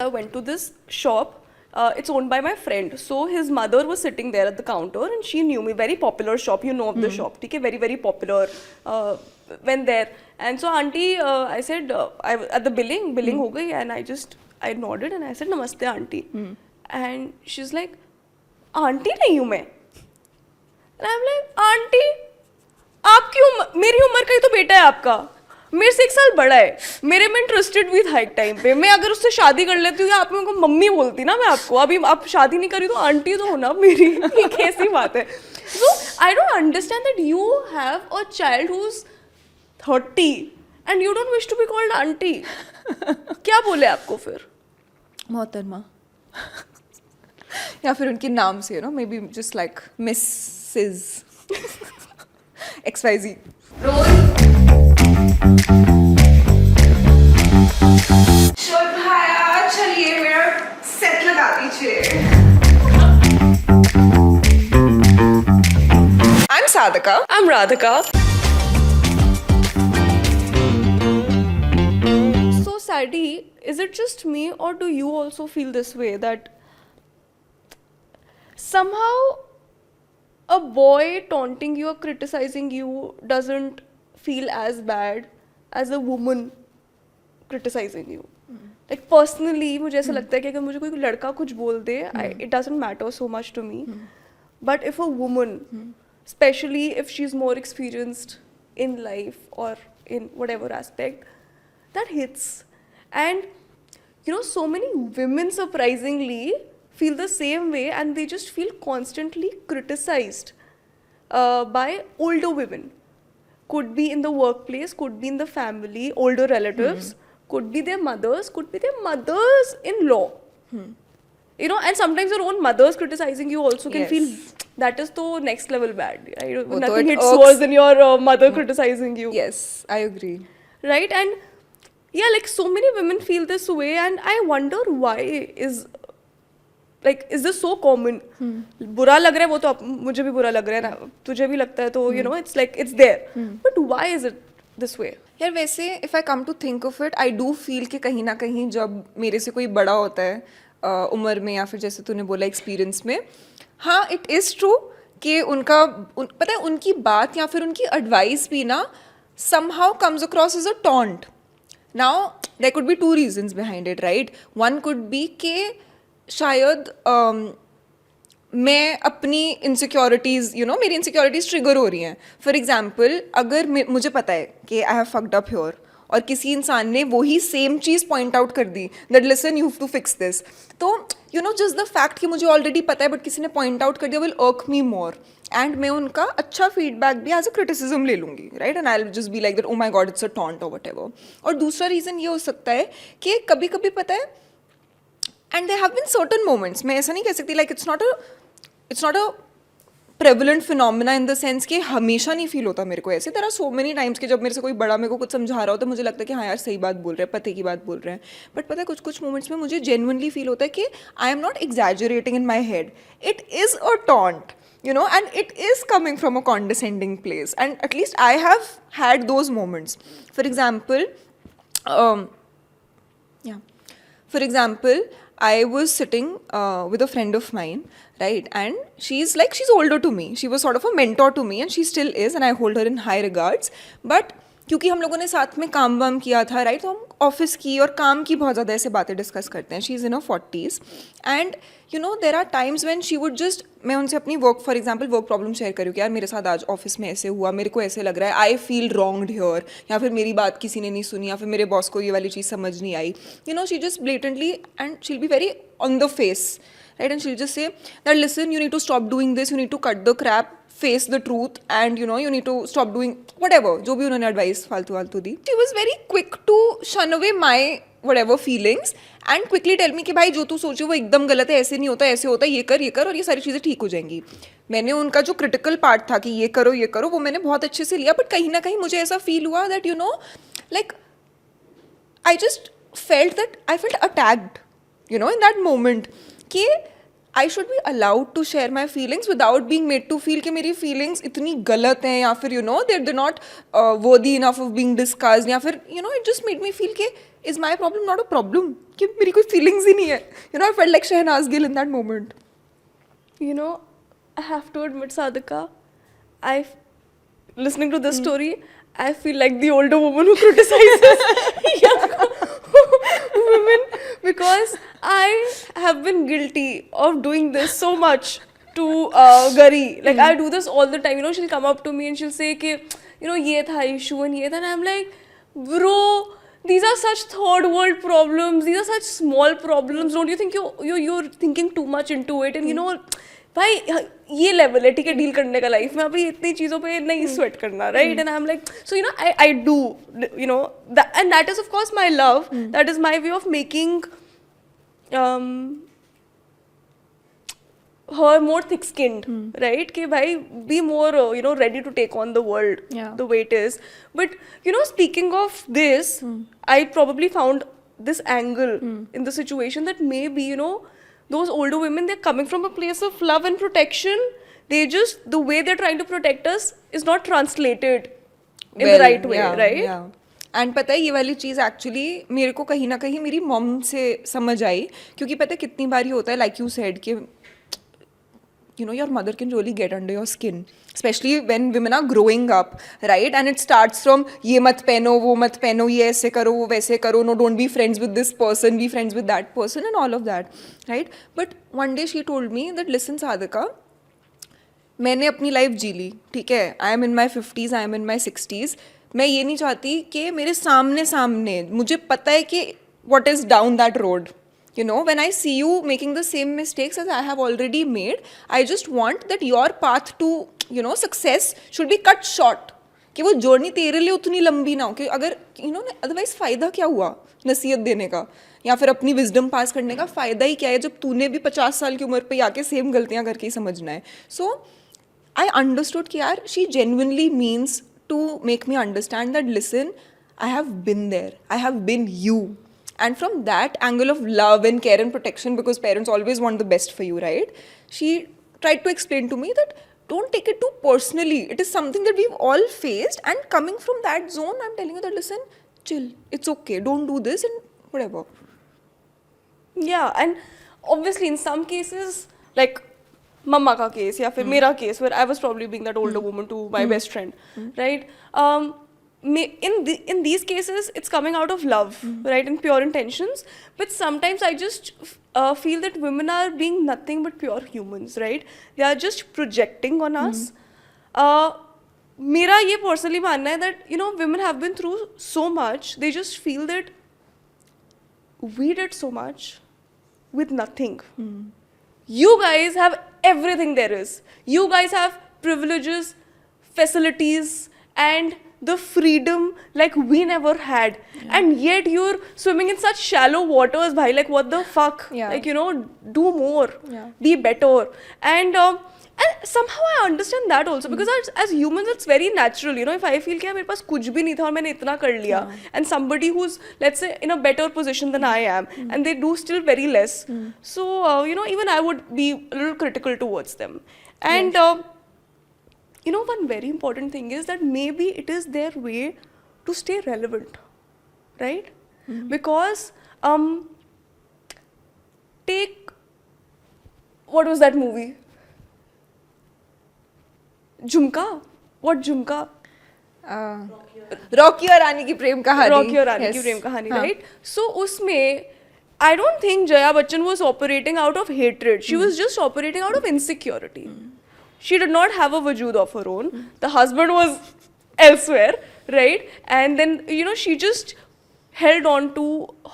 father went to this shop. It's owned by my friend. So his mother was sitting there at the counter and she knew me. Very popular shop, you know of the shop. Okay, very, very popular. Went there. And so auntie, I said, at the billing ho gayi, and I nodded and I said, Namaste auntie. And she's like, auntie nahi hu main. And I'm like, auntie, आपकी उम्र मेरी उम्र का ही तो बेटा है आपका, मेरे से 1 साल बड़ा है, मेरे में इंटरेस्टेड भी था एक टाइम पे, मैं अगर उससे शादी कर लेती हूँ या आप मेरे को मम्मी बोलती ना मैं आपको, अभी आप शादी नहीं करी तो आंटी तो हो ना मेरी, ये कैसी बात है. So I don't understand that you have a child who's 30 and you don't wish to be called auntie. क्या बोले आपको फिर? मोहतरमा. या फिर उनके नाम से, may be just like Mrs XYZ. शोर भाया, चलिए मेरा सेट लगा दीजिए. I'm Sadhika. I'm Radhika. So Sadie, is it just me or do you also feel this way that somehow a boy taunting you or criticizing you doesn't feel as bad as a woman criticizing you? Like personally, मुझे ऐसा लगता है कि अगर मुझे कोई लड़का कुछ बोल दे, it doesn't matter so much to me. But if a woman, especially if she's more experienced in life or in whatever aspect, that hits. And so many women surprisingly feel the same way and they just feel constantly criticized by older women. Could be in the workplace, could be in the family, older relatives, could be their mothers, could be their mothers-in-law. And sometimes your own mothers criticizing you also can feel that is the next level bad. Nothing hits worse than your mother criticizing you. Yes, I agree. Right? And yeah, like so many women feel this way and I wonder why is this so common? बुरा लग रहा है वो तो मुझे भी बुरा लग रहा है ना, तुझे भी लगता है तो it's like it's there. But why is it this way? यार वैसे if I come to think of it, I do feel कि कहीं ना कहीं जब मेरे से कोई बड़ा होता है उम्र में या फिर जैसे तूने बोला एक्सपीरियंस में, हाँ इट इज़ ट्रू कि पता है उनकी बात या फिर उनकी एडवाइस भी ना somehow comes across as a taunt. Now there could be 2 reasons behind it, right? One could be कि शायद मैं अपनी इनसिक्योरिटीज़ मेरी इनसिक्योरिटीज़ ट्रिगर हो रही हैं. फॉर एग्जाम्पल अगर मुझे पता है कि I have fucked up here और किसी इंसान ने वही सेम चीज़ पॉइंट आउट कर दी that listen you have to fix this, तो जस्ट द फैक्ट कि मुझे ऑलरेडी पता है बट किसी ने पॉइंट आउट कर दिया विल अर्क मी मोर एंड मैं उनका अच्छा फीडबैक भी एज अ क्रिटिसिज्म ले लूँगी, right? And I will just be like that oh my god it's a taunt और व्हाटएवर. और दूसरा रीज़न ये हो सकता है कि कभी कभी पता है and there have been certain moments, मैं ऐसा नहीं कह सकती like it's not a prevalent phenomena in the sense कि हमेशा नहीं फील होता मेरे को ऐसे. there are so many times कि जब मेरे से कोई बड़ा मेरे को कुछ समझा रहा हो तो मुझे लगता है कि हाँ यार सही बात बोल रहे हैं, पते की बात बोल रहे हैं. बट पता है कुछ moments में मुझे genuinely फील होता है कि I am not exaggerating in my head, it is a taunt, and it is coming from a condescending place, and at least I have had those moments. For example, I was sitting with a friend of mine, right? And she's older to me. She was sort of a mentor to me and she still is and I hold her in high regards. But क्योंकि हम लोगों ने साथ में काम वाम किया था, राइट? तो हम ऑफिस की और काम की बहुत ज़्यादा ऐसे बातें डिस्कस करते हैं. She is in her 40s and there are times when she would just, मैं उनसे अपनी for example work problem share करूँ कि यार मेरे साथ आज ऑफिस में ऐसे हुआ, मेरे को ऐसे लग रहा है, आई फील रॉन्ग्ड हियर, या फिर मेरी बात किसी ने नहीं सुनी, या फिर मेरे बॉस को ये वाली चीज़ समझ नहीं आई. She just blatantly and she will be very on the face, right? And she'll just say that listen, you need to stop doing this, you need to cut the crap, face the truth, and you need to stop doing whatever, जो भी उन्होंने advice फालतू दी. She was very quick to shun away my whatever feelings and quickly tell me कि भाई जो तू सोचो वो एकदम गलत है, ऐसे नहीं होता, ऐसे होता है, ये कर और ये सारी चीज़ें ठीक हो जाएंगी. मैंने उनका जो क्रिटिकल पार्ट था कि ये करो वो मैंने बहुत अच्छे से लिया, बट कहीं ना कहीं मुझे ऐसा फील हुआ that like I just felt that I felt attacked, in that moment कि I should be allowed to share my feelings without being made to feel कि मेरी feelings इतनी गलत हैं या फिर they're not worthy enough of being discussed, या फिर it just made me feel कि is my problem not a problem? कि मेरी कोई feelings ही नहीं है. You know, I felt like Shehnaz Gill in that moment. You know, I have to admit, Sadhika, listening to this story, I feel like the older woman who criticizes young women, because I have been guilty of doing this so much to Gari. Like, I do this all the time. You know, she'll come up to me and she'll say, कि, you know, ये था issue and ये था, and I'm like, bro, these are such third world problems. These are such small problems. Don't you think you're thinking too much into it? And you know, भाई ये level है, ठीक है, deal करने का life में. अभी इतनी चीज़ों पे नहीं स्वेट करना, right? And I am like, so you no, I do, you know, and that is of course my love. That is my way of making her more thick-skinned, right? कि भाई be more, you know, ready to take on the world the way it is. But you know, speaking of this, I probably found this angle in the situation that maybe, you know, those older women, they're coming from a place of love and protection. They just, the way they're trying to protect us is not translated in the right way, right? And पता है ये वाली चीज़ actually मेरे को कहीं ना कहीं मेरी मॉम से समझ आई, क्योंकि पता है कितनी बारी होता है, लाइक यू सेड कि you know, your mother can really get under your skin, especially when women are growing up, right? And it starts from ये मत पहनो, वो मत पहनो, ये ऐसे करो, वो वैसे करो, no, don't be friends with this person, be friends with that person, and all of that, right? But one day she told me that, listen Sadhika, मैंने अपनी लाइफ जी ली, ठीक है, I am in my 50s, I am in my 60s, मैं ये नहीं चाहती कि मेरे सामने मुझे पता है कि what is down that road. You know, when I see you making the same mistakes as I have already made, I just want that your path to, you know, success should be cut short. कि वो journey तेरे लिए उतनी लंबी ना हो कि अगर, you know, अदरवाइज फ़ायदा क्या हुआ नसीहत देने का या फिर अपनी विजडम पास करने का? फ़ायदा ही क्या है जब तूने भी 50 साल की उम्र पे आके सेम गलतियाँ करके ही समझना है. सो आई अंडरस्टूड कि यार she genuinely means to make me understand that listen, I have been there, I have been you. And from that angle of love and care and protection, because parents always want the best for you, right? She tried to explain to me that don't take it too personally. It is something that we've all faced. And coming from that zone, I'm telling you that, listen, chill. It's okay. Don't do this and whatever. Yeah, and obviously in some cases, like mama ka case या फिर मेरा case, where I was probably being that older woman to my best friend, right? In these cases, it's coming out of love, right, and pure intentions. But sometimes I just feel that women are being nothing but pure humans, right? They are just projecting on us. मेरा ये personally मानना है that, you know, women have been through so much. They just feel that we did so much with nothing. You guys have everything there is. You guys have privileges, facilities, and the freedom like we never had. And yet you're swimming in such shallow waters, bhai, like what the fuck? Like, you know, do more, be better. And somehow I understand that also, because as humans it's very natural, you know, if I feel कि मेरे पास कुछ भी नहीं था और मैंने इतना कर लिया, and somebody who's, let's say, in a better position than I am, and they do still very less, so you know, even I would be a little critical towards them. And you know, one very important thing is that maybe it is their way to stay relevant, right? Because take, what was that movie? Jhumka? What Jhumka? Rocky और रानी की प्रेम कहानी. Rocky और रानी की प्रेम कहानी, right? So उसमें I don't think Jaya Bachchan was operating out of hatred. She was just operating out of insecurity. She did not have a wajood of her own. The husband was elsewhere, right? And then, you know, she just held on to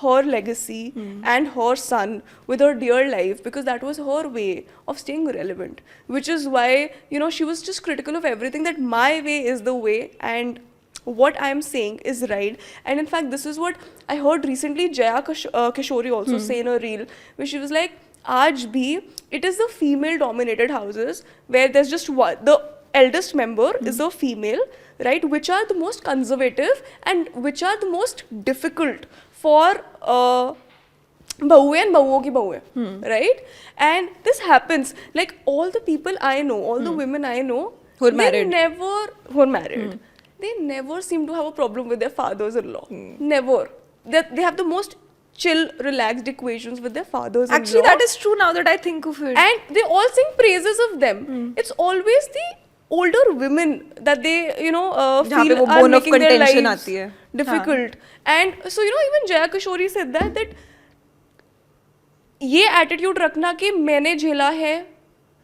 her legacy and her son with her dear life, because that was her way of staying relevant. Which is why, you know, she was just critical of everything, that my way is the way and what I am saying is right. And in fact, this is what I heard recently Jaya Kishori also say in a reel, where she was like, आज भी it is the female dominated houses where there's just one, the eldest member is a female, right, which are the most conservative and which are the most difficult for बहुएं and बहुओं की बहुएं, right? And this happens, like all the people I know, all the women I know who are married, they never seem to have a problem with their fathers-in-law. Never. they have the most chill, relaxed equations with their fathers. Actually, that is true now that I think of it. And they all sing praises of them. It's always the older women that they, जहाँ पे feel वो are bone of making their contention lives आती है. difficult. And so, even Jaya Kishori said that ये attitude रखना कि मैंने झेला है,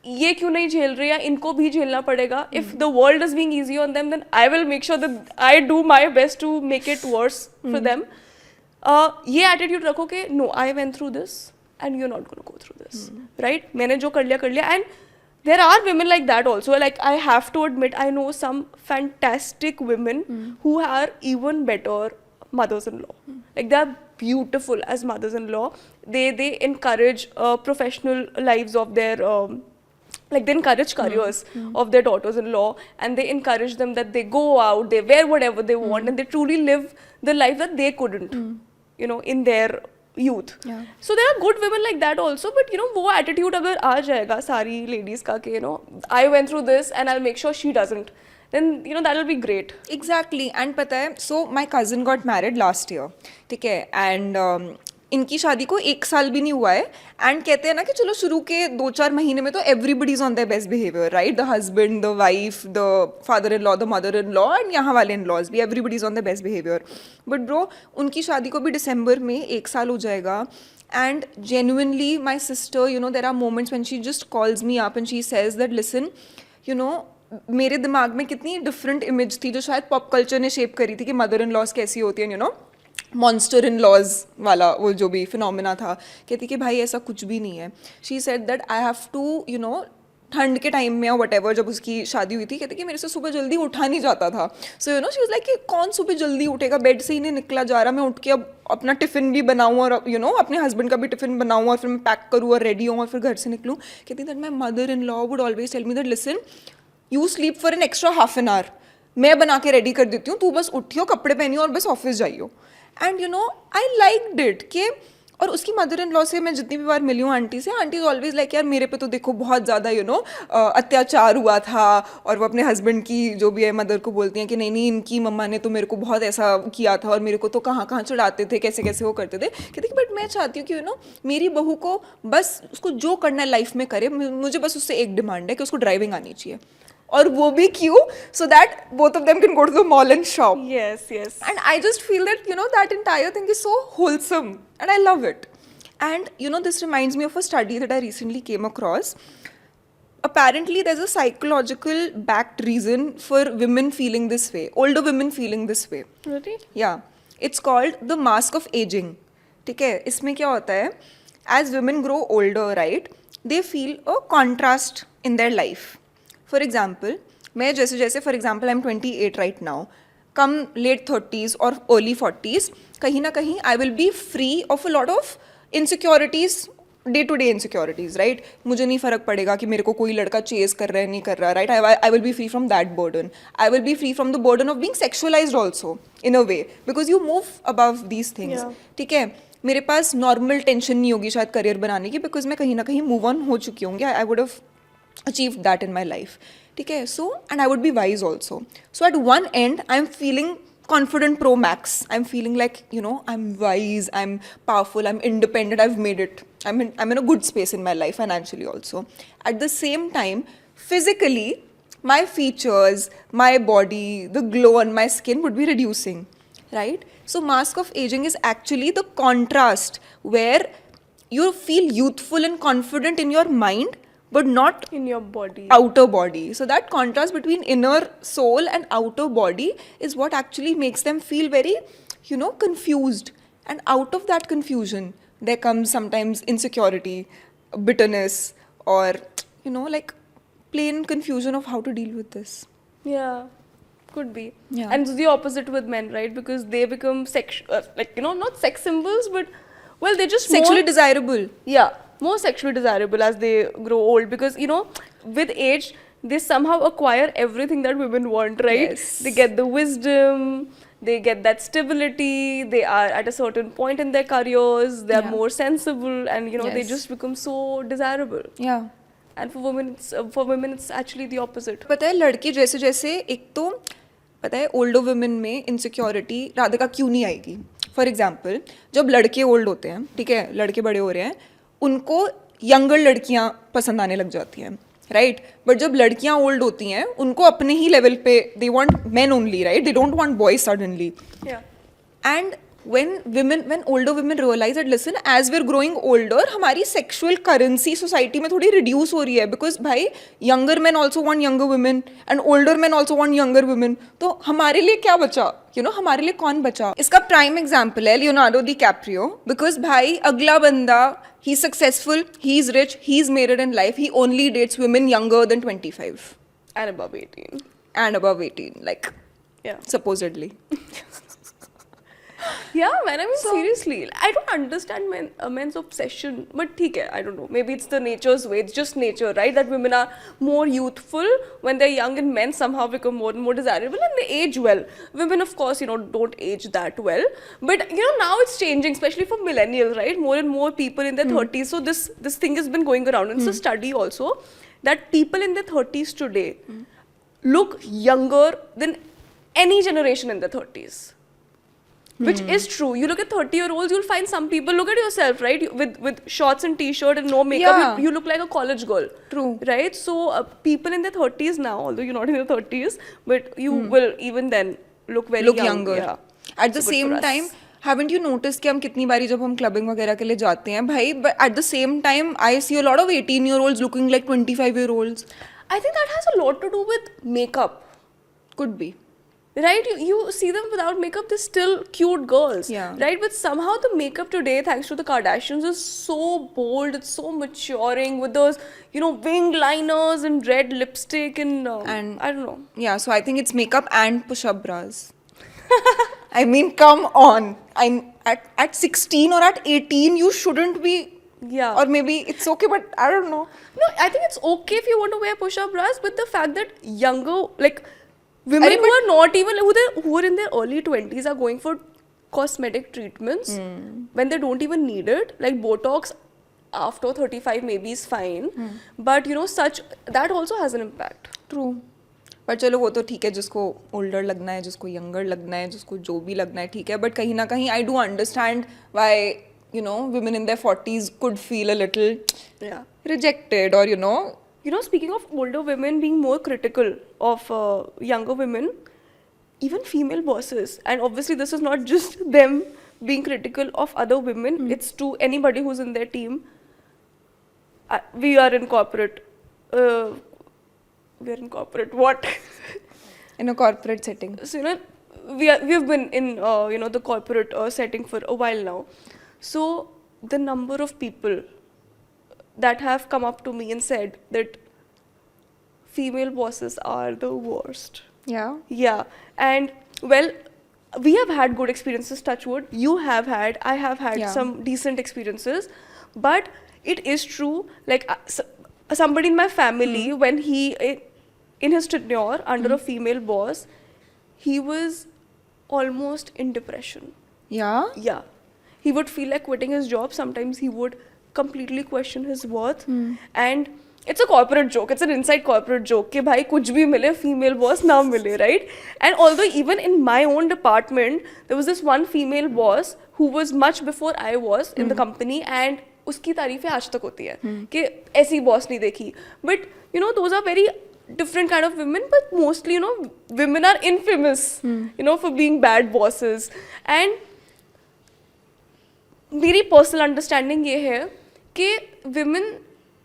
ये क्यों नहीं झेल रहे, या इनको भी झेलना पड़ेगा. If the world is being easy on them, then I will make sure that I do my best to make it worse for them. ये attitude रखो कि no, I went through this and you're not going to go through this. Right? मैंने जो कर लिया. And there are women like that also. Like, I have to admit, I know some fantastic women who are even better mothers-in-law. Like, they are beautiful as mothers-in-law. They encourage professional lives of their like, they encourage careers of their daughters-in-law, and they encourage them that they go out, they wear whatever they want, and they truly live the life that they couldn't, in their youth. Yeah. So there are good women like that also, but वो attitude अगर आ जाएगा सारी ladies का कि I went through this and I'll make sure she doesn't, then that will be great. Exactly. And पता है, so my cousin got married last year, ठीक है, and इनकी शादी को 1 साल भी नहीं हुआ है, एंड कहते हैं ना कि चलो शुरू के 2-4 महीने में तो everybody is on their best behaviour, right? The husband, the wife, the father in law, the mother in law, and यहाँ वाले इन लॉज भी, everybody is on the best behaviour. But bro, उनकी शादी को भी दिसंबर में 1 साल हो जाएगा, and genuinely my sister, there are moments when she just calls me up and she says that listen, मेरे दिमाग में कितनी डिफरेंट इमेज थी जो शायद पॉप कल्चर ने शेप करी थी कि मदर इन लॉज कैसी होती हैं, मॉन्स्टर इन लॉज वाला वो जो भी फिनोमिना था. कहती कि भाई ऐसा कुछ भी नहीं है. She said that I have to ठंड के टाइम में, वट एवर, जब उसकी शादी हुई थी, कहती कि मेरे से सुबह जल्दी उठा नहीं जाता था. सो शी वाज लाइक कि कौन सुबह जल्दी उठेगा, बेड से ही नहीं निकला जा रहा, मैं उठ के अब अपना टिफ़िन भी बनाऊँ और अपने हस्बैंड का भी टिफ़िन बनाऊँ और फिर मैं पैक करूँ और रेडी हूँ और फिर घर से निकलूँ. कहती that my mother in law would always tell me that listen, you sleep for an extra half an hour, मैं बना के रेडी कर देती हूँ, तू बस उठियो, कपड़े पहनियो और बस ऑफिस जाइयो. एंड आई लाइक डिट के. और उसकी मदर इन लॉ से मैं जितनी भी बार मिली हूँ आंटी से, आंटी इज ऑलवेज लाइक यार मेरे पे तो देखो बहुत ज़्यादा अत्याचार हुआ था, और वो अपने हस्बैंड की जो भी है मदर को बोलती हैं कि नहीं इनकी मम्मा ने तो मेरे को बहुत ऐसा किया था और मेरे को तो कहाँ कहाँ चढ़ाते थे, कैसे कैसे वो करते थे. कहते कि बट मैं चाहती हूँ कि मेरी बहू को बस उसको जो करना है लाइफ में करे, मुझे बस उससे एक डिमांड है कि उसको ड्राइविंग आनी चाहिए, और वो भी क्यों, so that both of them can go to the mall and shop. Yes. And I just feel that that entire thing is so wholesome, and I love it. And this reminds me of a study that I recently came across. Apparently there's a psychological backed reason for women feeling this way, older women feeling this way. Really? Yeah, it's called the mask of aging. ठीक है, इसमें क्या होता है, as women grow older, right, they feel a contrast in their life. For example, मैं जैसे for example I am 28 right now, come late 30s और early 40s, कहीं ना कहीं I will be free of a lot of insecurities, day to day insecurities, right? मुझे नहीं फर्क पड़ेगा कि मेरे को कोई लड़का चेज कर रहा है नहीं कर रहा, right? I will be free from that burden. I will be free from the burden of being sexualised also in a way, because you move above these things. ठीक है, मेरे पास नॉर्मल टेंशन नहीं होगी शायद करियर बनाने की, because मैं कहीं ना कहीं मूव ऑन हो चुकी होंगी. I would have achieved that in my life. Okay, so and I would be wise also. So at one end I'm feeling confident pro max. I'm feeling like I'm wise, I'm powerful, I'm independent, I've made it. I'm in a good space in my life financially also. At the same time, physically my features, my body, the glow on my skin would be reducing, right? So mask of aging is actually the contrast where you feel youthful and confident in your mind, but not In your body. outer body. So that contrast between inner soul and outer body is what actually makes them feel very, confused. And out of that confusion, there comes sometimes insecurity, bitterness, or, like plain confusion of how to deal with this. Yeah, could be. Yeah. And it's the opposite with men, right? Because they become not sex symbols, but well, they're just Sexually more, desirable. yeah, more sexually desirable as they grow old, because with age they somehow acquire everything that women want, right? Yes. They get the wisdom, they get that stability, they are at a certain point in their careers, they are Yeah. more sensible, and they Yes. just become so desirable. Yeah. And for women it's actually the opposite. पता है लड़की जैसे जैसे, एक तो पता है older women में इनसिक्योरिटी राधिका क्यों नहीं आएगी, फॉर एग्जाम्पल जब लड़के ओल्ड होते हैं, ठीक है, लड़के बड़े हो रहे हैं, उनको यंगर लड़कियां पसंद आने लग जाती हैं, राइट? बट जब लड़कियां ओल्ड होती हैं उनको अपने ही लेवल पे they want main only, right? They don't want boys suddenly. And when older women realize that listen, as we're growing older, हमारी sexual currency society में थोड़ी reduce हो रही है, because भाई younger men also want younger women and older men also want younger women. तो हमारे लिए क्या बचा? You know, हमारे लिए कौन बचा? इसका prime example है लियोनार्डो डिकैप्रियो, because भाई अगला बंदा, he's successful, he's rich, he's made it in life, he only dates women younger than 25 And above 18. and above 18, like Yeah. supposedly. Yeah, man, I mean, seriously. I don't understand men's obsession. But theek hai, I don't know. Maybe it's the nature's way. It's just nature, right? That women are more youthful when they're young and men somehow become more and more desirable and they age well. Women, of course, don't age that well. But, now it's changing, especially for millennials, right? More and more people in their 30s. So this thing has been going around. And it's a study also that people in their 30s today look younger than any generation in their 30s. Which is true. You look at 30-year-olds, you'll find some people, look at yourself, right? With shorts and t-shirt and no makeup, Yeah. you look like a college girl. True. Right? So people in their 30s now, although you're not in your 30s, but you will even then look very Look younger. Yeah. At the So good same for us. time, haven't you noticed कि हम कितनी बारी जब हम clubbing वगैरह के लिए जाते हैं भाई, but at the same time I see a lot of 18-year-olds looking like 25-year-olds. I think that has a lot to do with makeup. Could be. Right? You see them without makeup, they're still cute girls. Yeah. Right? But somehow the makeup today, thanks to the Kardashians, is so bold, it's so maturing with those, winged liners and red lipstick and And- I don't know. Yeah, so I think it's makeup and push-up bras. I mean, come on. At 16 or at 18, you shouldn't be. Yeah. Or maybe it's okay, but I don't know. No, I think it's okay if you want to wear push-up bras, but the fact that younger, like women Arey, who are not even, who are in their early 20s are going for cosmetic treatments when they don't even need it, like Botox after 35 maybe is fine, but that also has an impact. True. पर चलो वो तो ठीक है, जिसको older लगना है, जिसको यंगर लगना है, जिसको जो भी लगना है, ठीक है, बट कहीं ना कहीं I do understand why women in their 40s could feel a little rejected, or Speaking of older women being more critical of younger women, even female bosses, and obviously this is not just them being critical of other women, it's to anybody who's in their team. We are in corporate. We are in corporate. What? in a corporate setting. So we've been in the corporate setting for a while now. So the number of people that have come up to me and said that female bosses are the worst. Yeah. Yeah, and well, we have had good experiences, touch wood. You have had, I have had Yeah. some decent experiences, but it is true, like somebody in my family, when he, in his tenure under a female boss, he was almost in depression. Yeah. Yeah. He would feel like quitting his job. Sometimes he would completely question his worth. And it's a corporate joke. It's an inside corporate joke. कि भाई कुछ भी मिले, female boss ना मिले, right? And although even in my own department, there was this one female boss who was much before I was in the company, and उसकी तारीफें आज तक होती है कि ऐसी boss नहीं देखी. But those are very different kind of women, but mostly women are infamous for being bad bosses. And मेरी पर्सनल अंडरस्टैंडिंग ये है कि विमेन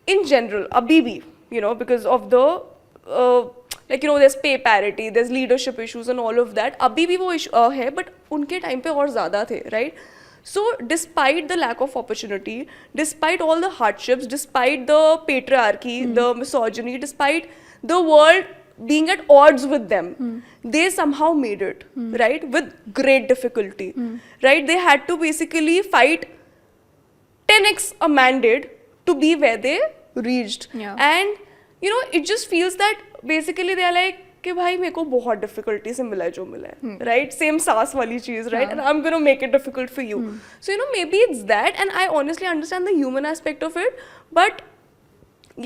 इन जनरल अभी भी because of the there's pay parity, there's leadership issues and all of that, अभी भी वो है, but उनके टाइम पे और ज़्यादा थे, right? So despite the lack of opportunity, despite all the hardships, despite the patriarchy, the misogyny, despite the world being at odds with them, they somehow made it, right? With great difficulty, right? They had to basically fight 10x a man did to be where they reached. Yeah. And it just feels that basically they are like कि भाई मेरे को बहुत difficulty से मिला है जो मिला है, right? Same सास वाली चीज़, right? And I'm gonna make it difficult for you. So maybe it's that, and I honestly understand the human aspect of it, but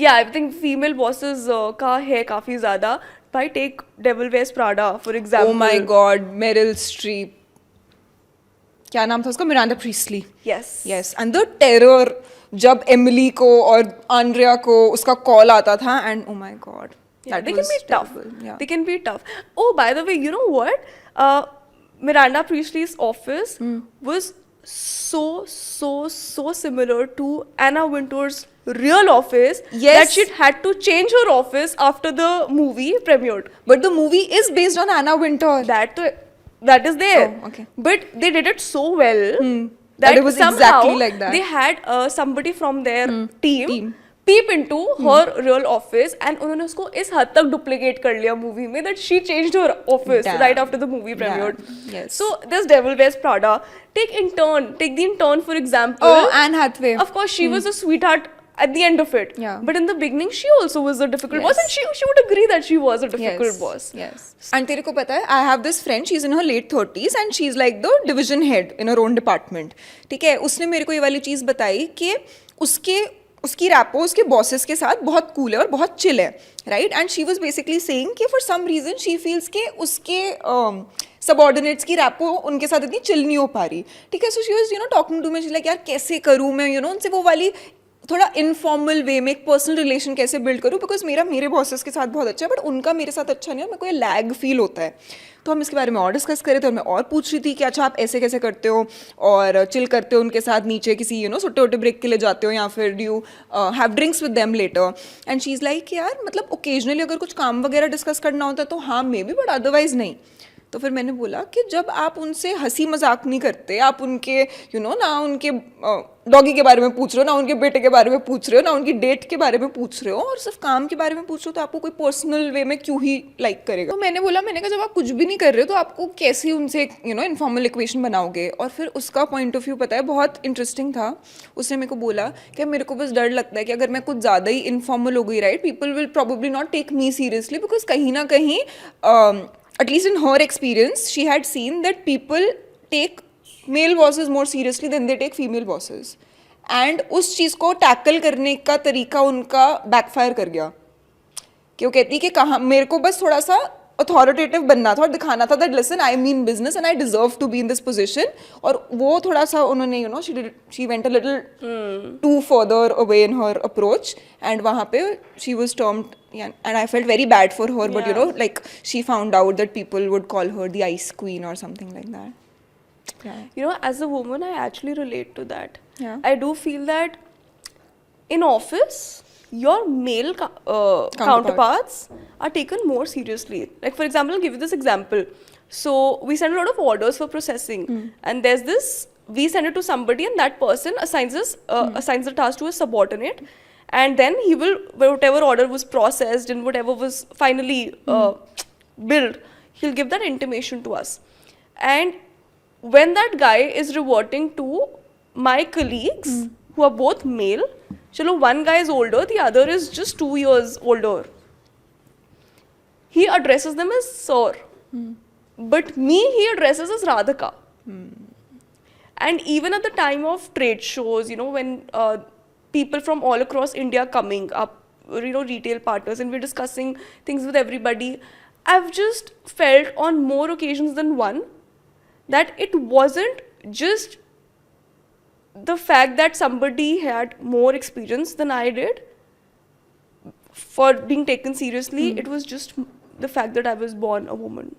yeah, I think female bosses का है काफ़ी ज़्यादा. भाई take Devil Wears Prada for example. Oh my God, Meryl Streep. क्या नाम था उसका, Miranda Priestly. Yes. Yes, and the terror जब एमिली को और आंड्रिया को उसका कॉल आता था, and oh my god, Yeah, they can be tough. They can be tough. Oh, by the way, you know what? Miranda Priestley's office was so similar to Anna Wintour's real office Yes. that she had to change her office after the movie premiered. But the movie is based on Anna Wintour. That is there. Oh, okay. But they did it so well That it was somehow exactly like that. they had somebody from their team Team. peep into her real office and उन्होंने उसको इस हद तक duplicate कर लिया movie में that she changed her office Damn. right after the movie premiered. Damn. Yes. So this Devil Wears Prada. Take the intern for example. Oh, Anne Hathaway. Of course, she was a sweetheart at the end of it. Yeah. But in the beginning, she also was a difficult boss, Yes. and she would agree that she was a difficult boss. Yes. And तेरे को पता है, I have this friend, she's in her late 30s and she's like the division head in her own department. ठीक है, उसने मेरे को ये वाली चीज़ बताई कि उसकी रैपो उसके बॉसेस के साथ बहुत कूल है और बहुत चिल है, right. And she was basically saying कि for some reason she feels के उसके सबऑर्डिनेट्स की रैपो उनके साथ इतनी चिल नहीं हो पा रही. ठीक है, so she was talking to me, she like यार कैसे करूँ मैं उनसे वो वाली थोड़ा इनफॉर्मल वे में एक पर्सनल रिलेशन कैसे बिल्ड करूँ, बिकॉज मेरे बॉसेस के साथ बहुत अच्छा है बट उनका मेरे साथ अच्छा नहीं है, मेरे को ये लैग फील होता है. तो हम इसके बारे में और डिस्कस करें तो मैं और पूछ रही थी कि अच्छा आप ऐसे कैसे करते हो और चिल करते हो उनके साथ नीचे किसी सुट्टे उट्टे ब्रेक के लिए जाते हो या फिर do you have drinks with them later. And she is like यार मतलब ओकेजनली अगर कुछ काम वगैरह डिस्कस करना होता है तो हाँ मे बी, बट अदरवाइज नहीं. तो फिर मैंने बोला कि जब आप उनसे हंसी मजाक नहीं करते, आप उनके ना उनके डॉगी के बारे में पूछ रहे हो, ना उनके बेटे के बारे में पूछ रहे हो, ना उनकी डेट के बारे में पूछ रहे हो और सिर्फ काम के बारे में पूछ रहे हो, तो आपको कोई पर्सनल वे में क्यों ही लाइक करेगा. तो मैंने कहा जब आप कुछ भी नहीं कर रहे हो तो आपको कैसे उनसे इनफॉर्मल इक्वेशन बनाओगे. और फिर उसका पॉइंट ऑफ व्यू पता है बहुत इंटरेस्टिंग था. उसने मेरे को बोला कि मेरे को बस डर लगता है कि अगर मैं कुछ ज़्यादा ही इनफॉर्मल हो गई, right, people will probably not take me seriously, because कहीं ना कहीं at least in her experience, she had seen that people take male bosses more seriously than they take female bosses. And उस चीज़ को tackle करने का तरीका उनका backfire कर गया. कि वो कहती कि कहाँ मेरे को बस थोड़ा सा अथॉरिटेटिव बनना था और दिखाना था that listen I mean business and I deserve to be in this position. और वो थोड़ा सा उन्होंने she went a little too further away in her approach and वहाँ पे she was termed. Yeah, and I felt very bad for her, but like she found out that people would call her the ice queen or something like that. Yeah. As a woman, I actually relate to that. Yeah. I do feel that in office, your male counterparts are taken more seriously. Like, for example, I'll give you this example. So, we send a lot of orders for processing, and there's this, we send it to somebody, and that person assigns the task to a subordinate. And then he will, whatever order was processed and whatever was finally billed, he'll give that intimation to us. And when that guy is reverting to my colleagues, who are both male, chalo, one guy is older, the other is just 2 years older. He addresses them as sir. But me, he addresses as Radhika. And even at the time of trade shows, when people from all across India coming up, retail partners, and we're discussing things with everybody, I've just felt on more occasions than one that it wasn't just the fact that somebody had more experience than I did for being taken seriously. It was just the fact that I was born a woman.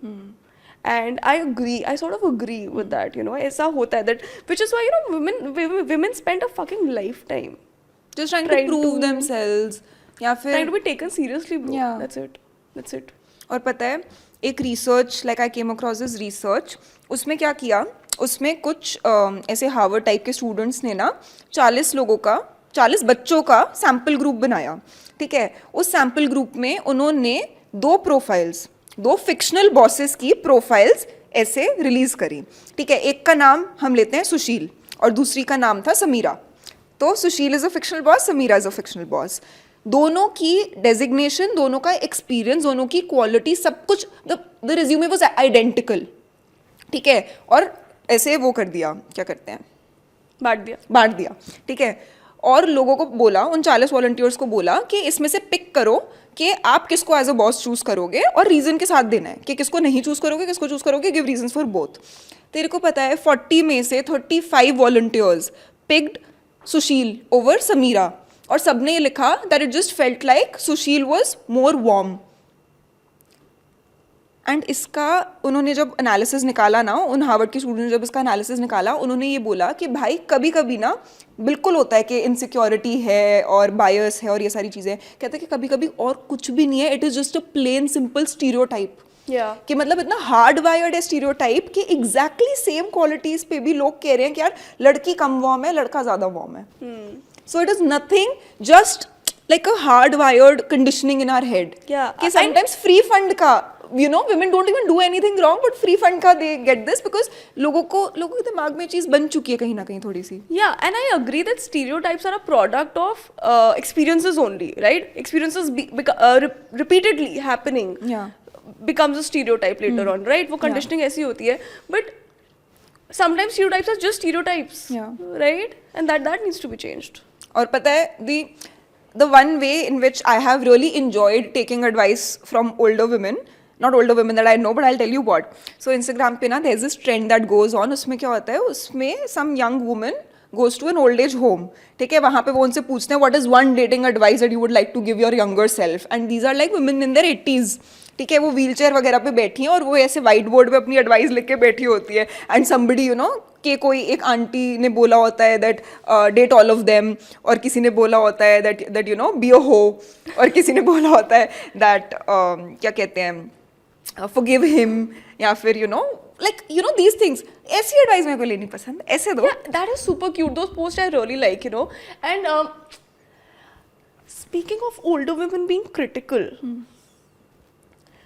And I sort of agree with that, ऐसा होता है that, which is why, women spend a fucking lifetime just trying to prove themselves या फिर trying to be taken seriously, bro. Yeah. That's it. और पता है एक research, like I came across this research, उसमें क्या किया, उसमें कुछ ऐसे हार्वर्ड टाइप के स्टूडेंट्स ने 40 बच्चों का सैम्पल ग्रुप बनाया. ठीक है, उस सैम्पल ग्रुप में उन्होंने 2 फिक्शनल बॉसेस की प्रोफाइल्स ऐसे रिलीज करी. ठीक है, एक का नाम हम लेते हैं सुशील और दूसरी का नाम था समीरा. तो Sushil is a fictional boss, Sameera is a fictional boss. दोनों की डेजिग्नेशन, दोनों का एक्सपीरियंस, दोनों की क्वालिटी, सब कुछ, द रिज्यूमे वाज आइडेंटिकल. ठीक है, और ऐसे वो कर दिया, क्या करते हैं, बांट दिया. ठीक है. और लोगों को बोला, उन 40 वॉलंटियर्स को बोला कि इसमें से पिक करो कि आप किसको एज अ बॉस चूज करोगे और रीजन के साथ देना है कि किसको नहीं चूज करोगे, किसको चूज करोगे, गिव रीजन फॉर बोथ. तेरे को पता है 40 में से 35 वॉलंटियर्स पिक्ड सुशील ओवर समीरा, और सबने ये लिखा that it just felt like Sushil was more warm. And इसका उन्होंने जब एनालिसिस निकाला ना, उन हार्वर्ड के स्टूडेंट ने जब इसका एनालिसिस निकाला, उन्होंने ये बोला कि भाई कभी कभी ना बिल्कुल होता है कि इनसिक्योरिटी है और बायस है और ये सारी चीज़ें. कहते हैं कि कभी कभी और कुछ भी नहीं है, it is just a plain simple stereotype. कि मतलब इतना हार्ड वायर्ड है स्टीरियोटाइप कि एग्जैक्टली सेम क्वालिटीज पे भी लोग कह रहे हैं कि यार लड़की कम वार्म है, लड़का ज़्यादा वार्म है. So it is nothing, just like a hard wired conditioning in our head. कि sometimes free fund का, you know, women don't even do anything wrong, but free fund का they get this because लोगों के दिमाग में चीज बन चुकी है कहीं ना कहीं थोड़ी सी. Yeah, and I agree that stereotypes are a product of experiences only, right? Experiences repeatedly happening becomes a stereotype later on, right? वो conditioning ऐसी होती है, but sometimes stereotypes are just stereotypes, right? And that needs to be changed. और पता है the one way in which I have really enjoyed taking advice from older women, not older women that I know, but I'll tell you what. So Instagram पे ना there's this trend that goes on. उसमें क्या होता है, उसमें some young woman goes to an old age home. ठीक है, वहाँ पे वो उनसे पूछते हैं what is one dating advice that you would like to give your younger self, and these are like women in their 80s. ठीक है, वो व्हील चेयर वगैरह पे बैठी हैं और वो ऐसे व्हाइट बोर्ड पे अपनी एडवाइस लिख के बैठी होती है. एंड समबडी यू नो कि कोई एक आंटी ने बोला होता है that date all of them, और किसी ने बोला होता है that you know be a ho, और किसी ने बोला होता है दैट क्या कहते हैं फॉरगिव हिम, या फिर you know like you know these things. ऐसी एडवाइस मेरे को लेनी पसंद, ऐसे दो. Yeah, that is super cute. Those posts I really like, you know. And speaking of older women being critical,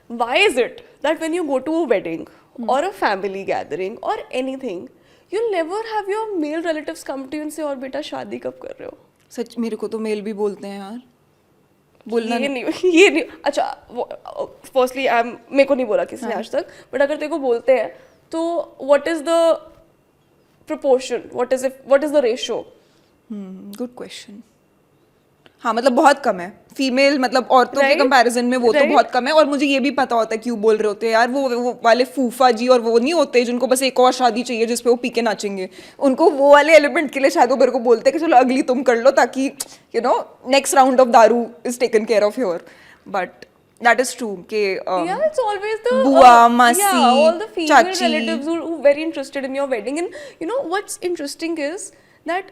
why is it that when you go to a wedding or a family gathering or anything, you'll never have your male relatives come to you and say, और बेटा शादी कब कर रहे हो? सच मेरे को तो मेल भी बोलते हैं यार, बोलना ये नहीं. अच्छा, फर्स्टली मेरे को नहीं बोला किसी ने आज तक, बट अगर तेरे को बोलते हैं तो what is the proportion, what is the ratio? Good question. हाँ मतलब बहुत कम है फीमेल, मतलब औरतों के कंपैरिजन में वो तो बहुत कम है. और मुझे ये भी पता होता है क्यों बोल रहे होते हैं यार, वो वाले फूफा जी और वो नहीं होते जिनको बस एक और शादी चाहिए जिसपे वो पी के नाचेंगे, उनको वो वाले एलिमेंट के लिए शायद वो मेरे को बोलते हैं कि चलो अगली तुम कर लो ताकि you know next round of daru is taken care of your. But that is true कि yeah, it's always the बुआ, मासी, all the female चाची, relatives who are very interested in your wedding. And you know what's interesting is that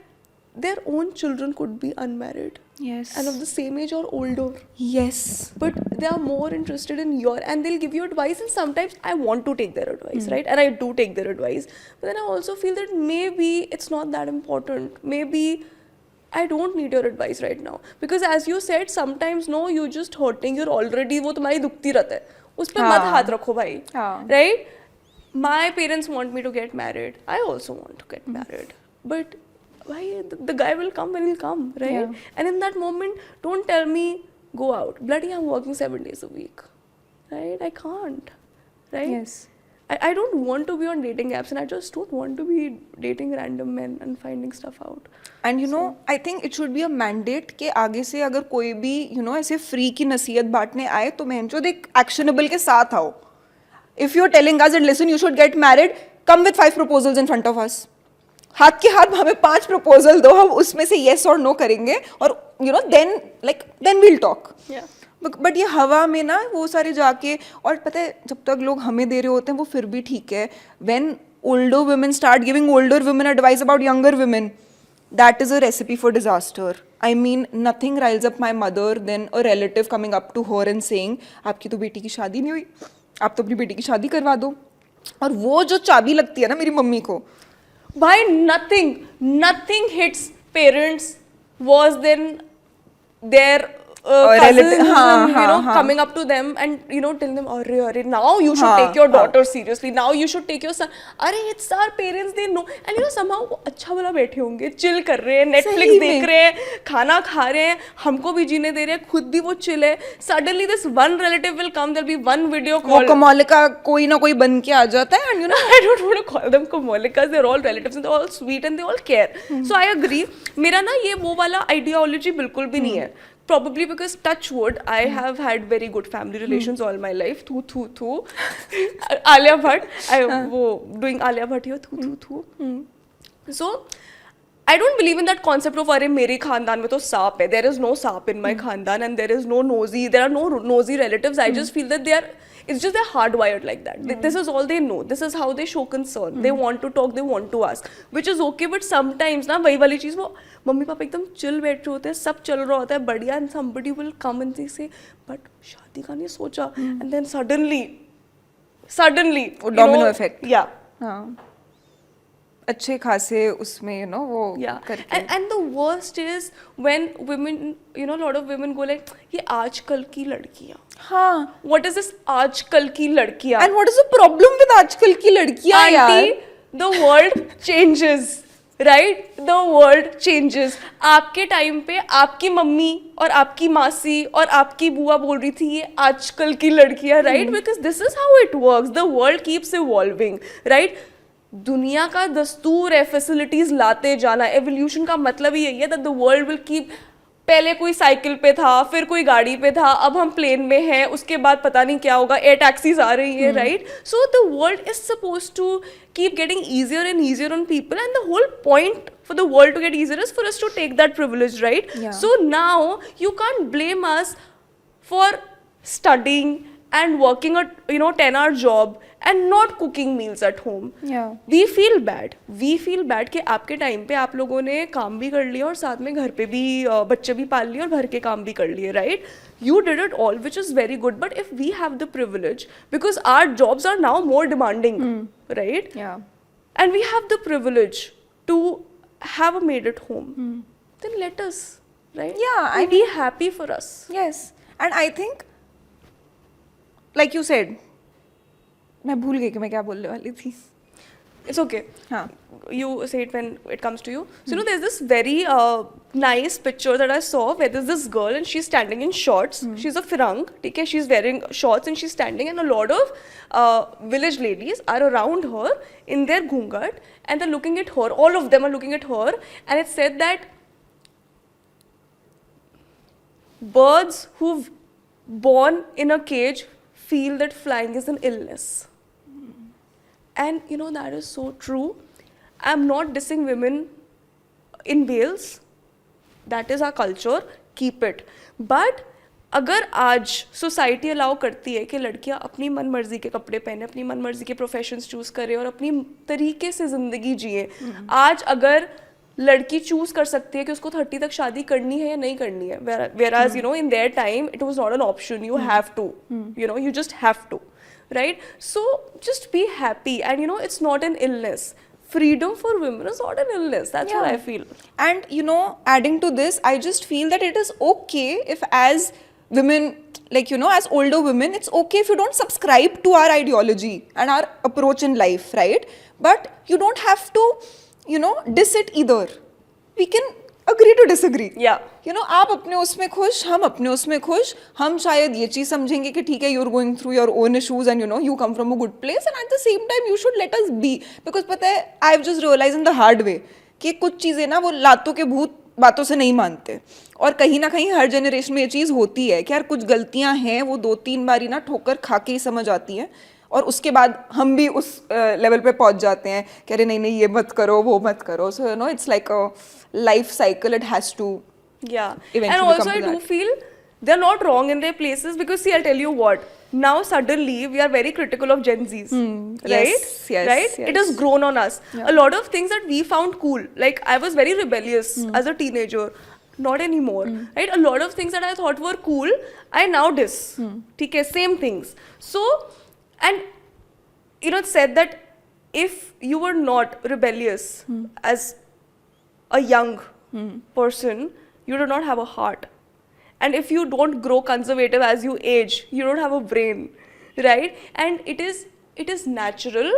their own children could be unmarried, yes, and of the same age or older, yes, but they are more interested in your, and they'll give you advice, and sometimes I want to take their advice, right? And I do take their advice, but then I also feel that maybe it's not that important, maybe I don't need your advice right now, because as you said, sometimes no, you're just hurting, you're already, वो तुम्हारी दुखती रहता है, उस पे मत हाथ रखो भाई, right? My parents want me to get married, I also want to get married, but why the guy will come when he'll come, right? And in that moment, don't tell me go out, bloody I'm working 7 days a week, right? I can't, right? yes. I don't want to be on dating apps, and I just don't want to be dating random men and finding stuff out. And you know, I think it should be a mandate कि आगे से अगर कोई भी you know ऐसे free की नसीहत बांटने आए तो महंचोद एक एक्शनेबल के साथ आओ. If you're telling us that listen you should get married, come with 5 proposals in front of us. हाथ के हाथ हमें 5 प्रपोजल दो, हम उसमें से yes और no करेंगे, और you know then we'll talk. Yeah. But ये हवा में ना वो सारे जाके, और पता है जब तक लोग हमें दे रहे होते हैं वो फिर भी ठीक है. When older women start giving older women advice about younger women, that is a recipe for disaster. I mean nothing rise up my mother then a relative coming up to her and saying आपकी तो बेटी की शादी नहीं हुई, आप तो अपनी बेटी की शादी करवा दो. और वो जो चाबी लगती है ना मेरी मम्मी को, भाई nothing hits parents worse than their cousins हाँ, and you हाँ, know हाँ. coming up to them and you know telling them अरे now you should हाँ, take your हाँ. daughter seriously, now you should take your son, अरे it's our parents, they know, and you know somehow वो अच्छा वाला बैठे होंगे, chill कर रहे हैं, Netflix सही देख में. रहे हैं, खाना खा रहे हैं, हमको भी जीने दे रहे हैं, खुद भी वो chill है. Suddenly this one relative will come, there'll be one video वो call. कमौलिका कोई ना कोई बन के आ जाता है, and you know I don't want to call them Kamolikas, they're all relatives and they're all sweet and they all care. So I agree. मेरा ना ये वो वाला ideology बिल्कुल भी नहीं है. Probably because touch wood, I have had very good family relations all my life. Thu. Alia Bhatt, वो doing Alia Bhatt here. Thu. So I don't believe in that concept of अरे मेरे खानदान में तो सांप है. There is no सांप in my खानदान and there is no nosy. There are no nosy relatives. I just feel that they are. It's just they're hardwired like that. This is all they know. This is how they show concern. They want to talk. They want to ask, which is okay. But sometimes ना वही वाली चीज़ वो mummy papa एकदम chill बैठे होते हैं, सब चल रहा होता है बढ़िया, and somebody will come and they say, but शादी का नहीं सोचा, and then suddenly वो you domino know, effect. Yeah. हाँ, अच्छे खासे उसमें you know वो Yeah, करके. and the worst is when women, you know, a lot of women go like, ये आजकल की लड़कियाँ. हाँ. What is this आजकल की लड़कियाँ? And what is the problem with आजकल की लड़कियाँ यार? Auntie, the world changes, right? The world changes. आपके टाइम पे आपकी मम्मी और आपकी मासी और आपकी बुआ बोल रही थी ये आजकल की लड़कियाँ, right? Because this is how it works. The world keeps evolving, right? दुनिया का दस्तूर है फैसिलिटीज लाते जाना. एवोल्यूशन का मतलब ही यही है that the world will keep. पहले कोई साइकिल पे था, फिर कोई गाड़ी पे था, अब हम प्लेन में हैं, उसके बाद पता नहीं क्या होगा, एयर टैक्सीज आ रही है, right? So the world is suppose to keep getting easier and easier on people and the whole point for the world to get easier is for us to take that privilege, right? Yeah. So now you can't blame us for studying and working a 10-hour job and not cooking meals at home. Yeah. We feel bad कि आपके time पे आप लोगों ने काम भी कर लिया और साथ में घर पे भी बच्चे भी पाल लिए और घर के काम भी कर लिए, right? You did it all, which is very good. But if we have the privilege, because our jobs are now more demanding, right? Yeah. And we have the privilege to have a maid at home, then let us, right? Yeah, And be happy for us. Yes. And I think, like you said, मैं भूल गई कि मैं क्या बोलने वाली थी. It's okay. हाँ. You say it when it comes to you. So you know, there's this very nice picture that I saw where there's this girl and she's standing in shorts. She's a Firang, okay? She's wearing shorts and she's standing, and a lot of village ladies are around her in their ghungat and they're looking at her. All of them are looking at her, and it said that birds who've born in a cage feel that flying is an illness. And you know, that is so true. I'm not dissing women in Wales. That is our culture. Keep it. But अगर आज society allow करती है कि लड़कियां अपनी मन मर्जी के कपड़े पहने, अपनी मन मर्जी के प्रोफेशंस चूज करें और अपनी तरीके से जिंदगी जिए, आज अगर लड़की चूज कर सकती है कि उसको 30 तक शादी करनी है या नहीं करनी है, whereas you know in their time it was not an option. You have to, you know, you just have to, right? So just be happy, and you know, it's not an illness. Freedom for women is not an illness. That's what I feel. And you know, adding to this, I just feel that it is okay if as women, like you know, as older women, it's okay if you don't subscribe to our ideology and our approach in life, right? But you don't have to, you know, diss it either. We can agree to disagree. Yeah. You know, आप अपने उसमें खुश, हम अपने उसमें खुश. हम शायद ये चीज़ समझेंगे कि ठीक है, you're going through your own issues and you know, you come from a good place, and at the same time you should let us be. Because पता है, I've just realized in the hard way कि कुछ चीज़ें ना वो लातों के भूत बातों से नहीं मानते, और कहीं ना कहीं हर जनरेशन में ये चीज़ होती है कि यार कुछ गलतियां हैं, वो 2-3 बारी ना ठोकर खा के ही समझ आती हैं, और उसके बाद हम भी उस लेवल पे पहुंच जाते हैं कि अरे नहीं नहीं ये मत करो, वो मत करो. So you know, it's like a life cycle. It has to And also I do feel they're not wrong in their places, because see, I'll tell you what, now suddenly we are very critical of Gen Zs, right? Yes, right? yes. It has grown on us. A lot of things that we found cool, like I was very rebellious as a teenager, not anymore, right? A lot of things that I thought were cool, I now diss. Okay, same things. So, and you know, it's said that if you were not rebellious as a young person, you do not have a heart. and if you don't grow conservative as you age, you don't have a brain, right? And it is natural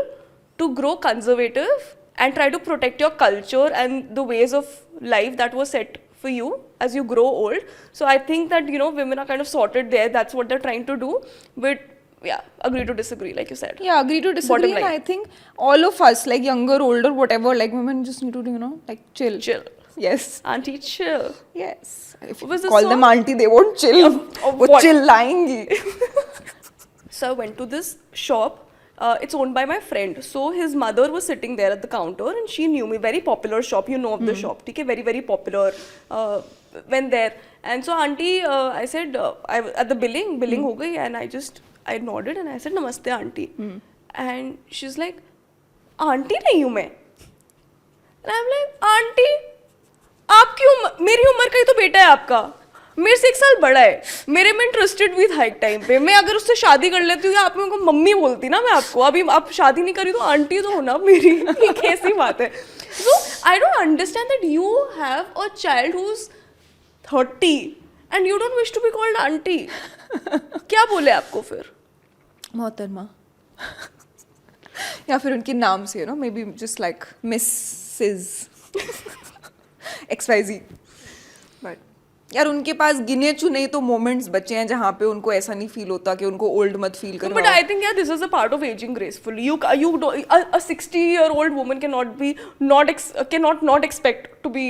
to grow conservative and try to protect your culture and the ways of life that were set for you as you grow old. So I think that, you know, women are kind of sorted there. That's what they're trying to do. But yeah, agree to disagree, like you said. Yeah, agree to disagree. Bottom And line. I think all of us, like younger, older, whatever, like women just need to, you know, like chill. Chill. Yes. Auntie, chill. Yes. If you Was this call song? them auntie, they won't chill. of वो what? चिल्लाएंगी. So I went to this shop. It's owned by my friend. So his mother was sitting there at the counter and she knew me. Very popular shop, you know of the shop. Okay, very, very popular. Went there. And so auntie, I said, at the billing ho gayi, and I nodded and I said, Namaste auntie. And she's like, auntie nahi hu main. And I'm like, auntie, आपकी उम्र, मेरी उम्र का ही तो बेटा है आपका, मेरे से 1 साल बड़ा है, मेरे में इंटरेस्टेड भी था एक टाइम पे, मैं अगर उससे शादी कर लेती हूँ या आप मेरे को मम्मी बोलती ना मैं आपको, अभी आप शादी नहीं करी तो आंटी तो हो ना मेरी, ये कैसी बात है? So I don't understand that you have a child who's 30 and you don't wish to be called auntie. क्या बोले आपको फिर? मोहतरमा. या फिर उनके नाम से, you know, maybe just like Mrs. XYZ. But यार उनके पास गिने चुने तो मोमेंट्स बचे हैं जहाँ पे उनको ऐसा नहीं फील होता कि उनको ओल्ड मत फील करवाओ. But I think yeah, this is a part of aging gracefully. You don't, a 60-year-old woman cannot not expect to be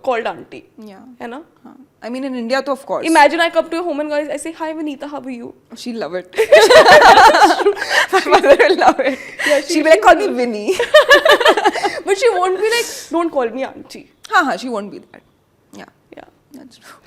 called auntie. Yeah. है ना? हाँ. I mean in India तो of course. Imagine I come to your home and guys, I say, hi Vinita, how are you? She'll love it. My mother will love it. Yeah, she'll be like, call me Vinny. But she won't be like, don't call me auntie. हाँ, she won't be that. Yeah, Yeah. that's true.